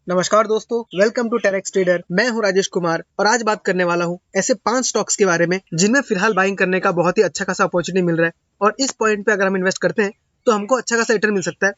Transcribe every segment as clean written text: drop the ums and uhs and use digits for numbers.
नमस्कार दोस्तों, welcome to टेरेक्स trader. मैं हूं राजेश कुमार और आज बात करने वाला हूं ऐसे 5 स्टॉक्स के बारे में जिनमें फिलहाल बाइंग करने का बहुत ही अच्छा खासा अपॉर्चुनिटी मिल रहा है और इस पॉइंट पे अगर हम इन्वेस्ट करते हैं तो हमको अच्छा खासा रिटर्न मिल सकता है।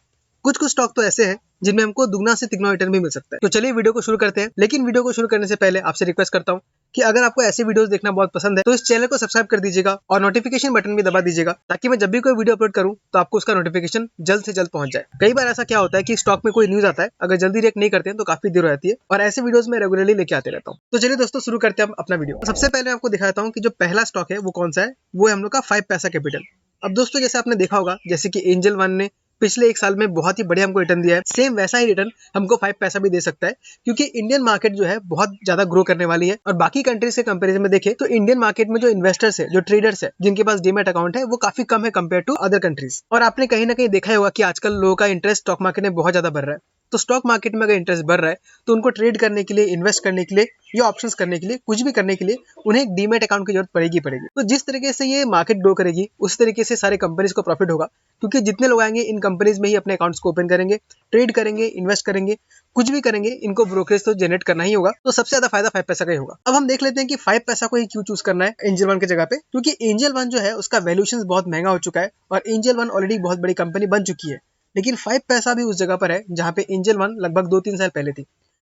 कुछ कुछ स्टॉक तो ऐसे हैं जिनमें हमको दुगना से तिगुना रिटर्न भी मिल सकता है। तो चलिए वीडियो को शुरू करते हैं, लेकिन वीडियो को शुरू करने से पहले आपसे रिक्वेस्ट करता हूँ कि अगर आपको ऐसे वीडियोस देखना बहुत पसंद है तो इस चैनल को सब्सक्राइब कर दीजिएगा और नोटिफिकेशन बटन भी दबा दीजिएगा ताकि मैं जब भी कोई वीडियो अपलोड करूं तो आपको उसका नोटिफिकेशन जल्द से जल्द पहुंच जाए। कई बार ऐसा क्या होता है कि स्टॉक में कोई न्यूज आता है, अगर जल्दी रिएक्ट नहीं करते हैं तो काफी देर हो जाती है और ऐसे वीडियोस में रेगुलरली लेके आते रहता हूँ। तो चलिए दोस्तों शुरू करते हैं हम अपना वीडियो। सबसे पहले मैं आपको दिखाता हूँ कि जो पहला स्टॉक है वो कौन सा है। वो है हम लोग का 5 पैसा कैपिटल। अब दोस्तों जैसे आपने देखा होगा, जैसे कि एंजल वन ने पिछले 1 साल में बहुत ही बढ़िया हमको रिटर्न दिया है, सेम वैसा ही रिटर्न हमको 5 पैसा भी दे सकता है क्योंकि इंडियन मार्केट जो है बहुत ज्यादा ग्रो करने वाली है। और बाकी कंट्रीज के कंपैरिजन में देखें तो इंडियन मार्केट में जो इन्वेस्टर्स है, जो ट्रेडर्स है, जिनके पास डीमैट अकाउंट है, वो काफी कम है कंपेयर टू अदर कंट्रीज। और आपने कहीं ना कहीं देखा ही होगा कि आजकल लोगों का इंटरेस्ट स्टॉक मार्केट में बहुत ज्यादा बढ़ रहा है। तो स्टॉक मार्केट में अगर इंटरेस्ट बढ़ रहा है तो उनको ट्रेड करने के लिए, इन्वेस्ट करने के लिए या ऑप्शंस करने के लिए, कुछ भी करने के लिए उन्हें एक डीमैट अकाउंट की जरूरत पड़ेगी। तो जिस तरीके से ये मार्केट ग्रो करेगी उस तरीके से सारे कंपनीज को प्रॉफिट होगा क्योंकि जितने लोग आएंगे इन कंपनीज में ही अपने अकाउंट्स को ओपन करेंगे, ट्रेड करेंगे, इन्वेस्ट करेंगे, कुछ भी करेंगे, इनको ब्रोकरेज तो जनरेट करना ही होगा। तो सबसे ज्यादा फायदा 5 पैसा का ही होगा। अब हम देख लेते हैं कि 5 पैसा को ही क्यों चूज करना है एंजल वन की जगह पे, क्योंकि एंजल वन जो है उसका वैल्यूएशन बहुत महंगा हो चुका है और एंजल वन ऑलरेडी बहुत बड़ी कंपनी बन चुकी है। लेकिन 5 पैसा भी उस जगह पर है जहाँ पे एंजल वन लगभग 2-3 साल पहले थी।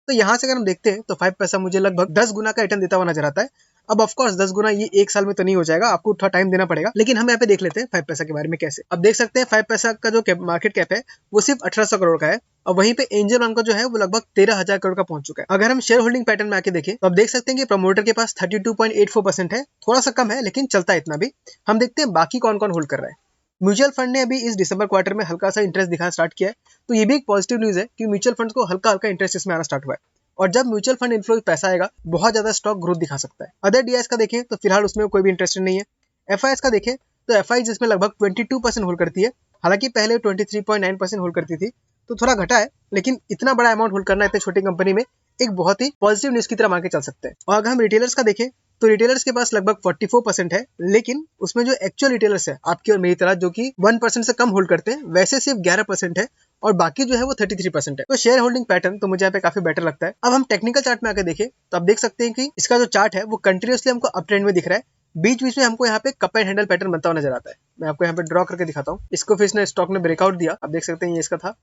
तो यहाँ से अगर हम देखते हैं तो 5 पैसा मुझे लगभग 10 गुना का रिटर्न देता हुआ नजर आता है। अब ऑफ कोर्स 10 गुना ये 1 साल में तो नहीं हो जाएगा, आपको थोड़ा टाइम देना पड़ेगा। लेकिन हम यहाँ पे देख लेते हैं 5 पैसा के बारे में कैसे। अब देख सकते हैं 5 पैसा का जो मार्केट कैप है वो सिर्फ 1800 करोड़ का है और वहीं पे एंजल वन का जो है वो लगभग 13,000 करोड़ का पहुंच चुका है। अगर हम शेयर होल्डिंग पैटर्न में आके देखें तो अब देख सकते हैं कि प्रमोटर के पास 32.84% है, थोड़ा सा कम है लेकिन चलता है इतना भी। हम देखते हैं बाकी कौन कौन होल्ड कर रहा है। म्यूचुअल फंड ने अभी इस दिसंबर क्वार्टर में हल्का सा इंटरेस्ट दिखाना स्टार्ट किया है, तो ये भी एक पॉजिटिव न्यूज है कि म्यूचुअल फंड को हल्का हल्का इंटरेस्ट इसमें आना स्टार्ट हुआ है। और जब म्यूचुअल फंड इन्फ्लो पैसा आएगा बहुत ज्यादा स्टॉक ग्रोथ दिखा सकता है। अदर डीआईएस का देखें तो फिलहाल उसमें कोई भी इंटरेस्ट नहीं है। एफआईएस का देखें तो एफआई जिसमें लगभग 22% होल्ड करती है, हालांकि पहले 23.9% होल्ड करती थी, तो थोड़ा घटा है। लेकिन इतना बड़ा अमाउंट होल्ड करना इतनी छोटी कंपनी में एक बहुत ही पॉजिटिव न्यूज की तरह मान के चल सकते हैं। और अगर हम रिटेलर्स का देखें तो रिटेलर्स के पास लगभग 44% है, लेकिन उसमें जो एक्चुअल रिटेलर्स है आपकी और मेरी तरह जो कि 1% से कम होल्ड करते हैं, वैसे सिर्फ 11% है और बाकी जो है वो 33% है। तो शेयर होल्डिंग पैटर्न तो मुझे यहाँ पे काफी बेटर लगता है। अब हम टेक्निकल चार्ट में आकर देखें तो आप देख सकते हैं कि इसका जो चार्ट है वो कंटिन्यूसली हमको अप ट्रेंड में दिख रहा है। बीच बीच में हमको यहाँ पे कप एंड हैंडल पैटर्न बनता हुआ नजर आता है। मैं आपको यहाँ पे ड्रॉ करके दिखाता हूँ। इसको फिर इसने स्टॉक ने ब्रेकआउट दिया, आप देख सकते हैं ये इसका था।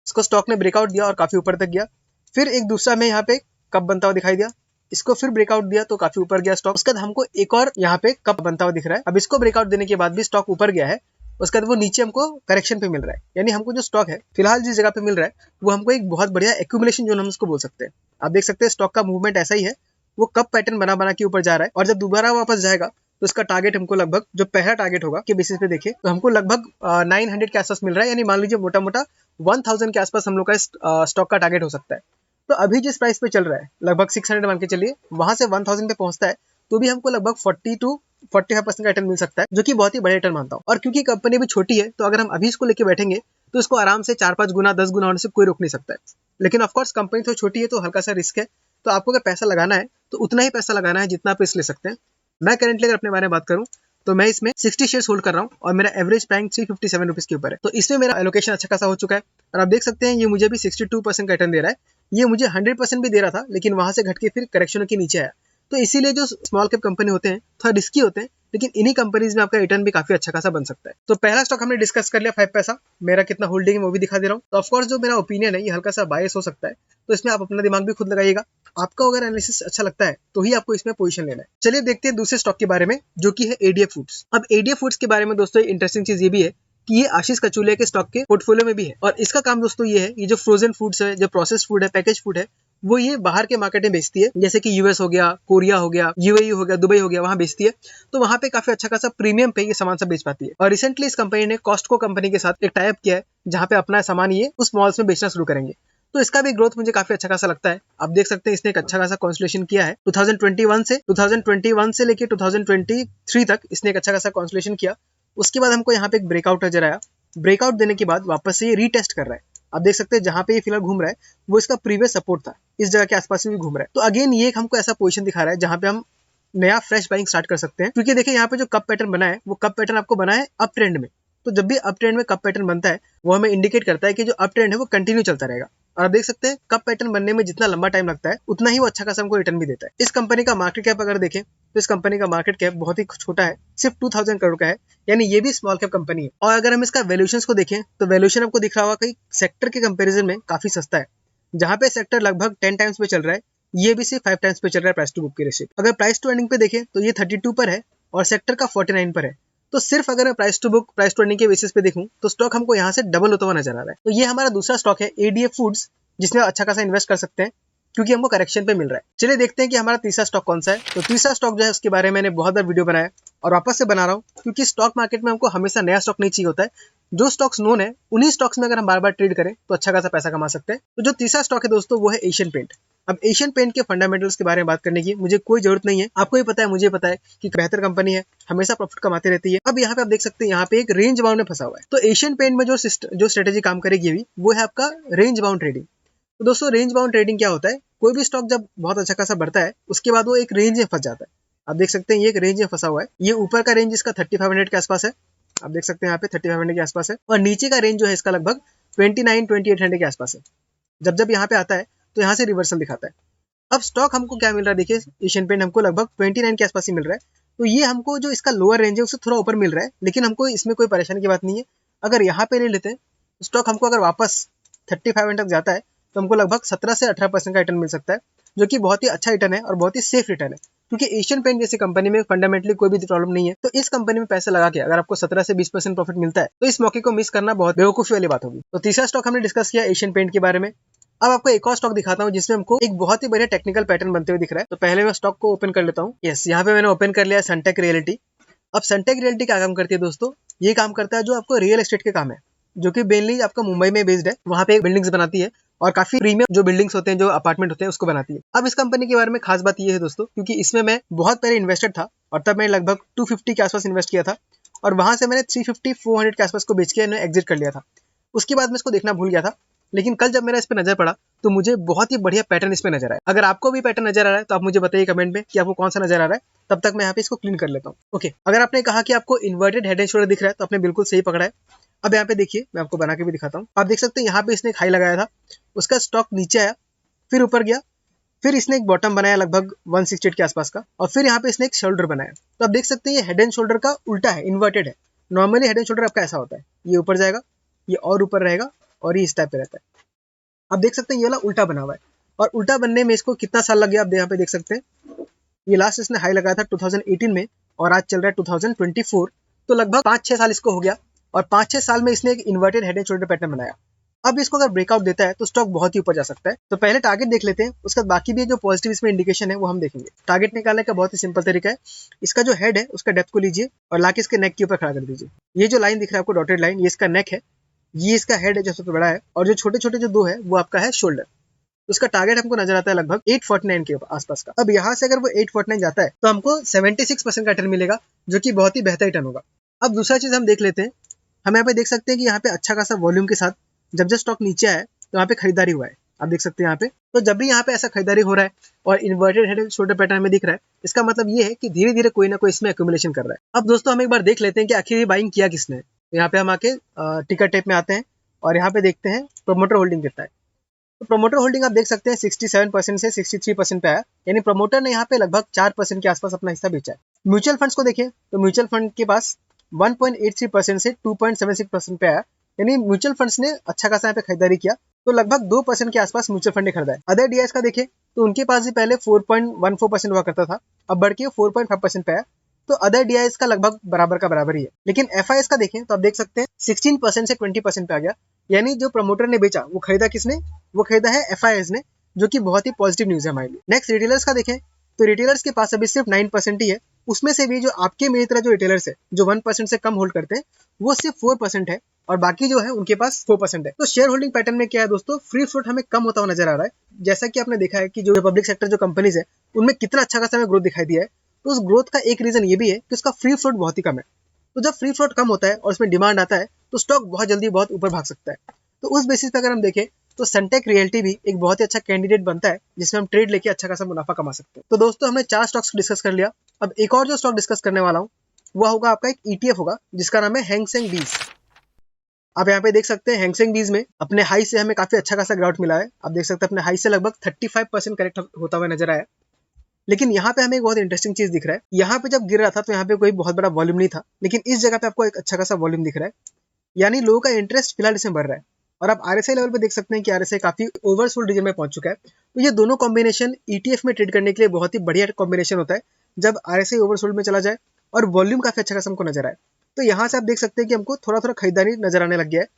इसको स्टॉक ने ब्रेकआउट दिया और काफी ऊपर तक गया। फिर एक दूसरा में यहाँ पे कप बनता हुआ दिखाई दिया, इसको फिर ब्रेकआउट दिया तो काफी ऊपर गया स्टॉक। उसके बाद हमको एक और यहाँ पे कप बनता हुआ दिख रहा है। अब इसको ब्रेकआउट देने के बाद भी स्टॉक ऊपर गया है, उसके बाद वो नीचे हमको करेक्शन पे मिल रहा है। यानी हमको जो स्टॉक है फिलहाल जिस जगह पे मिल रहा है वो हमको एक बहुत बढ़िया एक्यूमुलेशन जोन हम उसको बोल सकते हैं। आप देख सकते हैं स्टॉक का मूवमेंट ऐसा ही है, वो कप पैटर्न बना बना के ऊपर जा रहा है और जब दोबारा वापस जाएगा तो इसका टारगेट हमको लगभग जो पहला टारगेट होगा के बेसिस पे देखे तो हमको लगभग 900 के आसपास मिल रहा है। यानी मान लीजिए मोटा मोटा 1000 के आसपास हम लोग का स्टॉक का टारगेट हो सकता है। तो अभी जिस प्राइस पे चल रहा है लगभग 600 मान के चलिए, वहां से 1000 पे पहुंचता है तो भी हमको लगभग 40 to 45% का रिटर्न मिल सकता है, जो कि बहुत ही बड़े रिटर्न मानता हूँ। और क्योंकि कंपनी भी छोटी है तो अगर हम अभी इसको लेके बैठेंगे तो इसको आराम से 4-5 गुना 10 गुना होने से कोई रोक नहीं सकता है। लेकिन ऑफकोर्स कंपनी तो छोटी है तो हल्का सा रिस्क है, तो आपको अगर पैसा लगाना है तो उतना ही पैसा लगाना है जितना आप रिस्क ले सकते हैं। मैं करेंटली अगर अपने बारे में बात करूँ तो मैं इसमें 60 शेयर्स होल्ड कर रहा हूँ और मेरा एवरेज प्राइस 357 रुपीज के ऊपर है। तो इसमें मेरा एलोकेशन अच्छा खासा हो चुका है और आप देख सकते हैं ये मुझे भी 62% का रिटर्न दे रहा है। ये मुझे 100% भी दे रहा था लेकिन वहां से घट के फिर करेक्शनों के नीचे आया। तो इसीलिए जो स्मॉल कैप कंपनी होते हैं थोड़ा रिस्की होते हैं, लेकिन इन्हीं कंपनीज में आपका रिटर्न भी काफी अच्छा खासा बन सकता है। तो पहला स्टॉक हमने डिस्कस कर लिया 5 पैसा। मेरा कितना होल्डिंग है वो भी दिखा दे रहा हूँ। तो ऑफकोर्स जो मेरा ओपिनियन है ये हल्का सा बायस हो सकता है, तो इसमें आप अपना दिमाग भी खुद लगाइएगा। आपको अगर एनालिसिस अच्छा लगता है तो ही आपको इसमें पोजीशन लेना है। चलिए देखते हैं दूसरे स्टॉक के बारे में जो कि है एडीएफ फूड्स। अब एडीएफ फूड्स के बारे में दोस्तों इंटरेस्टिंग चीज ये भी है कि ये आशीष कचूलिया के स्टॉक के पोर्टफोलियो में भी है और इसका काम दोस्तों ये है, ये जो फ्रोजन फूड्स है, जो प्रोसेस्ड फूड है, पैकेज फूड है, वो ये बाहर के मार्केट में बेचती है। जैसे कि यूएस हो गया, कोरिया हो गया, यूएई हो गया, दुबई हो गया, वहां बेचती है। तो वहां पे काफी अच्छा खासा प्रीमियम पे ये सामान सब बेच पाती है। और रिसेंटली इस कंपनी ने कॉस्टको कंपनी के साथ एक टाई अप किया है जहां पे अपना सामान ये उस मॉल्स में बेचना शुरू करेंगे। तो इसका भी ग्रोथ मुझे काफी अच्छा खासा लगता है। आप देख सकते हैं इसने एक अच्छा खासा कॉन्सोलिडेशन किया है 2021 से लेके 2023 तक इसने एक अच्छा खासा कॉन्सोलिडेशन किया। उसके बाद हमको यहाँ पे एक ब्रेकआउट नजर आया। ब्रेकआउट देने के बाद वापस से ये रीटेस्ट कर रहा है। आप देख सकते हैं जहां पे ये फिलहाल घूम रहा है वो इसका प्रीवियस सपोर्ट था, इस जगह के आसपास भी घूम रहा है। तो अगेन ये हमको ऐसा पोजीशन दिखा रहा है जहां पे हम नया फ्रेश बाइंग स्टार्ट कर सकते हैं। क्योंकि देखिए यहाँ पे जो कप पैटर्न बना है वो कप पैटर्न आपको बना है अप ट्रेंड में। तो जब भी अप ट्रेंड में कप पैटर्न बनता है वो हमें इंडिकेट करता है कि जो अप ट्रेंड है वो कंटिन्यू चलता रहेगा। और आप देख सकते हैं कप पैटर्न बनने में जितना लंबा टाइम लगता है उतना ही वो अच्छा खासा हमको रिटर्न भी देता है। इस कंपनी का मार्केट कैप अगर देखें तो इस कंपनी का मार्केट कैप बहुत ही छोटा है, सिर्फ 2000 करोड़ का है, यानी ये भी स्मॉल कैप कंपनी है। और अगर हम इसका वैल्यूएशन को देखें तो वैल्यूएशन आपको दिख रहा होगा कि सेक्टर के कंपैरिजन में काफी सस्ता है। जहां पे सेक्टर लगभग 10 टाइम्स पे चल रहा है, ये भी सिर्फ 5 टाइम्स पे चल रहा है प्राइस टू बुक की रेशियो। अगर प्राइस टू अर्निंग पे देखें तो ये 32 पर है और सेक्टर का 49 पर है। तो सिर्फ अगर मैं price to book price to earning के बेसिस पे देखूं तो स्टॉक हमको यहाँ से डबल होता हुआ नजर आ रहा है। तो ये हमारा दूसरा स्टॉक है एडीएफ फूड्स, जिसमें अच्छा खासा इन्वेस्ट कर सकते हैं क्योंकि हमको करेक्शन पे मिल रहा है। चलिए देखते हैं कि हमारा तीसरा स्टॉक कौन सा है। तो तीसरा स्टॉक जो है उसके बारे में मैंने बहुत बार वीडियो बनाया और वापस से बना रहा हूँ क्योंकि स्टॉक मार्केट में हमको हमेशा नया स्टॉक नहीं चाहिए होता है। जो स्टॉक्स नोन है उन्हीं स्टॉक्स में अगर हम बार बार ट्रेड करें तो अच्छा खासा पैसा कमा सकते हैं। तो जो तीसरा स्टॉक है दोस्तों वो है एशियन पेंट। अब एशियन पेंट के फंडामेंटल्स के बारे में बात करने की मुझे कोई जरूरत नहीं है, आपको ही पता है, मुझे पता है कि बेहतर कंपनी है, हमेशा प्रॉफिट कमाती रहती है। अब यहाँ पे आप देख सकते हैं यहाँ पे एक रेंज बाउंड में फंसा हुआ है। तो एशियन पेंट में जो स्ट्रेटेजी काम करेगी अभी वो है आपका रेंज बाउंड ट्रेडिंग। तो दोस्तों रेंज बाउंड ट्रेडिंग क्या होता है, कोई भी स्टॉक जब बहुत अच्छा खासा बढ़ता है उसके बाद वो एक रेंज में फंस जाता है। आप देख सकते हैं ये एक रेंज में फंसा हुआ है। ये ऊपर का रेंज इसका 3500 के आसपास है, आप देख सकते हैं यहाँ पे 3500 के आसपास है, और नीचे का रेंज जो है इसका लगभग 2800 के आसपास है। जब जब यहाँ पे आता है तो यहाँ से रिवर्सल दिखाता है। अब स्टॉक हमको क्या मिल रहा है, देखिए एशियन पेंट हमको लगभग 29 के आसपास ही मिल रहा है। तो ये हमको जो इसका लोअर रेंज है उससे थोड़ा ऊपर मिल रहा है, लेकिन हमको इसमें कोई परेशानी की बात नहीं है। अगर यहाँ पे ले लेते हैं स्टॉक हमको अगर वापस 35 तक जाता है तो हमको लगभग 17 से 18% का रिटर्न मिल सकता है, जो कि बहुत ही अच्छा रिटर्न है और बहुत ही सेफ रिटर्न है। क्योंकि एशियन पेंट जैसी कंपनी में फंडामेंटली कोई भी प्रॉब्लम नहीं है, तो इस कंपनी में पैसे लगा के अगर आपको 17 से 20% प्रॉफिट मिलता है तो इस मौके को मिस करना बहुत बेवकूफी वाली बात होगी। तो तीसरा स्टॉक हमने डिस्कस किया एशियन पेंट के बारे में। अब आपको एक और स्टॉक दिखाता हूँ जिसमें हमको एक बहुत ही बढ़िया टेक्निकल पैटर्न बनते हुए दिख रहा है। तो पहले मैं स्टॉक को ओपन कर लेता हूँ। यस, यहाँ पे मैंने ओपन कर लिया सनटेक रियलिटी। अब सनटेक रियलिटी क्या काम करती है दोस्तों, ये काम करता है जो आपको रियल एस्टेट के काम है, जो कि मेनली आपका मुंबई में बेस्ड है। वहाँ पे बिल्डिंग्स बनाती है और काफी प्रीमियम जो बिल्डिंग्स होते हैं, जो अपार्टमेंट होते हैं, उसको बनाती है। अब इस कंपनी के बारे में खास बात ये है दोस्तों, क्योंकि इसमें मैं बहुत पहले इन्वेस्टेड था और तब मैं लगभग 250 के आसपास इन्वेस्ट किया था और वहां से मैंने 350-400 के आसपास को बेच के एग्जिट कर लिया था। उसके बाद मैं इसको देखना भूल गया था, लेकिन कल जब मेरा इस पे नजर पड़ा तो मुझे बहुत ही बढ़िया पैटर्न इस पे नजर आया। अगर आपको भी पैटर्न नजर आ रहा है तो आप मुझे बताइए कमेंट में कि आपको कौन सा नजर आ रहा है। तब तक मैं यहाँ पे इसको क्लीन कर लेता हूँ। ओके, अगर आपने कहा कि आपको इन्वर्टेड हेड एंड शोल्डर दिख रहा है तो आपने बिल्कुल सही पकड़ा है। अब यहाँ पे देखिए, मैं आपको बना के भी दिखाता हूँ। आप देख सकते हैं यहाँ पे इसने एक हाई लगाया था, उसका स्टॉक नीचे आया, फिर ऊपर गया, फिर इसने एक बॉटम बनाया लगभग 168 के आसपास का, और फिर यहाँ पे इसने एक शोल्डर बनाया। तो आप देख सकते हैं ये हेड एंड शोल्डर का उल्टा है, इन्वर्टेड है। नॉर्मली हेड एंड शोल्डर आपका ऐसा होता है, ये ऊपर जाएगा, ये और ऊपर रहेगा और ये इस टाइप पे रहता है। आप देख सकते हैं ये वाला उल्टा बना हुआ है, और उल्टा बनने में इसको कितना साल लग गया आप यहाँ पे देख सकते हैं। ये लास्ट इसने हाई लगाया था 2018 में और आज चल रहा है 2024, तो लगभग 5-6 साल इसको हो गया, और 5-6 साल में इसने एक inverted head and shoulder pattern बनाया। अब इसको अगर ब्रेकआउट देता है तो स्टॉक बहुत ही ऊपर जा सकता है। तो पहले टारगेट देख लेते हैं, उसके बाद बाकी भी जो पॉजिटिव इसमें इंडिकेशन है वो हम देखेंगे। टारगेट निकालने का बहुत ही सिंपल तरीका है, इसका जो हेड है उसका डेप्थ को लीजिए और लाके इसके नेक के ऊपर खड़ा कर दीजिए। ये जो लाइन दिख रहा है आपको डॉटेड लाइन, ये इसका नेक है, ये इसका हेड है जो सबसे बड़ा है, और जो छोटे छोटे जो दो है वो आपका है शोल्डर। उसका टारगेट हमको नजर आता है लगभग 849 के आसपास का। अब यहाँ से अगर वो 849 जाता है तो हमको 76% का रिटर्न मिलेगा, जो कि बहुत ही बेहतर रिटर्न होगा। अब दूसरा चीज हम देख लेते हैं, हम यहाँ पे देख सकते हैं कि यहाँ पे अच्छा खासा वॉल्यूम के साथ जब जब स्टॉक नीचे आया तो यहाँ पे खरीदारी हुआ है। आप देख सकते हैं यहाँ पे, तो जब भी यहाँ पे ऐसा खरीदारी हो रहा है और inverted head and shoulder pattern में दिख रहा है, इसका मतलब ये है कि धीरे धीरे कोई ना कोई इसमें एक्यूमुलेशन कर रहा है। अब दोस्तों हम एक बार देख लेते हैं कि आखिर ये बाइंग किया किसने। यहाँ पे हम आके टिकर टेप में आते हैं और यहाँ पे देखते हैं प्रोमोटर होल्डिंग कितना है। तो प्रोमोटर होल्डिंग आप देख सकते हैं 67% से 63% पे आया, यानी प्रोमोटर ने यहाँ पे लगभग 4% के आसपास अपना हिस्सा बेचा है। म्यूचुअल फंड्स को देखें तो म्यूचुअल फंड के पास 1.83% से 2.76% पे आया, यानी म्यूचुअल फंड्स ने अच्छा खासा यहाँ पे खरीदारी किया, तो लगभग 2% के आसपास म्यूचुअल फंड ने खरीदा है। अदर डीआईएस का देखें तो उनके पास भी पहले 4.14% हुआ करता था, अब बढ़ के 4.5% पे आया, तो अदर डीआईएस का लगभग बराबर का बराबर ही है। लेकिन एफआईएस का देखें तो आप देख सकते हैं 16% से 20% पे आ गया, यानी जो प्रमोटर ने बेचा वो खरीदा किसने, वो खरीदा है एफआईएस ने, जो कि बहुत ही पॉजिटिव न्यूज है हमारे लिए। नेक्स्ट रिटेलर्स का देखें तो रिटेलर्स के पास अभी सिर्फ 9% ही है, उसमें से भी जो आपके मेरी तरह जो रिटेलर्स है जो 1% से कम होल्ड करते हैं वो सिर्फ 4% है, और बाकी जो है उनके पास 4% है। तो शेयर होल्डिंग पैटर्न में क्या है दोस्तों, फ्री फ्लोट हमें कम होता हुआ नजर आ रहा है। जैसा कि आपने देखा है कि जो पब्लिक सेक्टर जो कंपनीज है उनमें कितना अच्छा खासा हमें ग्रोथ दिखाई दिया है, तो उस ग्रोथ का एक रीजन ये भी है कि उसका फ्री फ्लोट बहुत ही कम है। तो जब फ्री फ्लोट कम होता है और उसमें डिमांड आता है तो स्टॉक बहुत जल्दी बहुत ऊपर भाग सकता है। तो उस बेसिस पे अगर हम देखें तो सनटेक रियल्टी भी एक बहुत ही अच्छा कैंडिडेट बनता है जिसमें हम ट्रेड लेके अच्छा खासा मुनाफा कमा सकते हैं। तो दोस्तों हमने 4 स्टॉक्स डिस्कस कर लिया। अब एक और जो स्टॉक डिस्कस करने वाला हूँ वह होगा आपका एक ETF होगा जिसका नाम है हैंग सेंग बीस। आप यहाँ पे देख सकते हैं हैंगसेंग बीज में अपने हाई से हमें काफी अच्छा खासा गिरावट मिला है। आप देख सकते हैं अपने हाई से लगभग 35% करेक्ट होता हुआ नजर आया। लेकिन यहाँ पे हमें एक बहुत इंटरेस्टिंग चीज दिख रहा है, यहाँ पे जब गिर रहा था तो यहाँ पे कोई बहुत बड़ा वॉल्यूम नहीं था, लेकिन इस जगह पे आपको एक अच्छा खासा वॉल्यूम दिख रहा है, यानी लोगों का इंटरेस्ट फिलहाल इसमें बढ़ रहा है। और आप आरएसआई लेवल पे देख सकते हैं कि आरएसआई काफी ओवरसोल्ड रीजन में पहुंच चुका है। तो ये दोनों कॉम्बिनेशन ईटीएफ में ट्रेड करने के लिए बहुत ही बढ़िया कॉम्बिनेशन होता है, जब आरएसआई ओवरसोल्ड में चला जाए और वॉल्यूम काफी अच्छा खासा हमको नजर आए। तो यहाँ से आप देख सकते हैं कि हमको थोड़ा थोड़ा खरीदारी नजर आने लग गया है।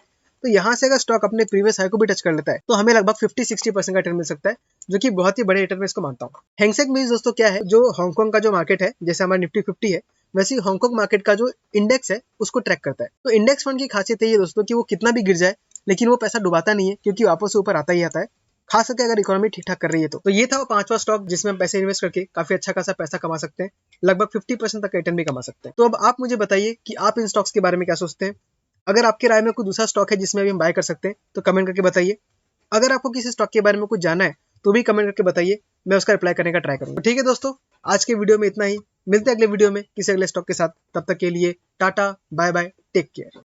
तो यहाँ से अगर स्टॉक अपने प्रीवियस हाई को भी टच कर लेता है तो हमें लगभग 50-60% का रिटर्न मिल सकता है, जो कि बहुत ही बड़े रिटर्न में इसको मानता हूँ। हैंगसेंग मीन्स दोस्तों क्या है, जो हांगकांग का जो मार्केट है, जैसे हमारा निफ्टी 50 है, वैसे ही हांगकांग मार्केट का जो इंडेक्स है उसको ट्रैक करता है। तो इंडेक्स फंड की खासियत ये है दोस्तों कि वो कितना भी गिर जाए लेकिन वो पैसा डुबाता नहीं है, क्योंकि वापस से ऊपर आता ही आता है, खास करके अगर इकोनॉमी ठीक ठाक कर रही है। तो ये था वो 5वां स्टॉक जिसमें हम पैसे इन्वेस्ट करके काफी अच्छा खासा पैसा कमा सकते हैं, लगभग 50% तक रिटर्न भी कमा सकते हैं। तो अब आप मुझे बताइए कि आप इन स्टॉक्स के बारे में क्या सोचते हैं। अगर आपकी राय में कोई दूसरा स्टॉक है जिसमें भी हम बाय कर सकते हैं तो कमेंट करके बताइए। अगर आपको किसी स्टॉक के बारे में कुछ जानना है तो भी कमेंट करके बताइए, मैं उसका रिप्लाई करने का ट्राई करूंगा। ठीक है दोस्तों, आज के वीडियो में इतना ही। मिलते हैं अगले वीडियो में किसी अगले स्टॉक के साथ। तब तक के लिए tata bye bye, take care.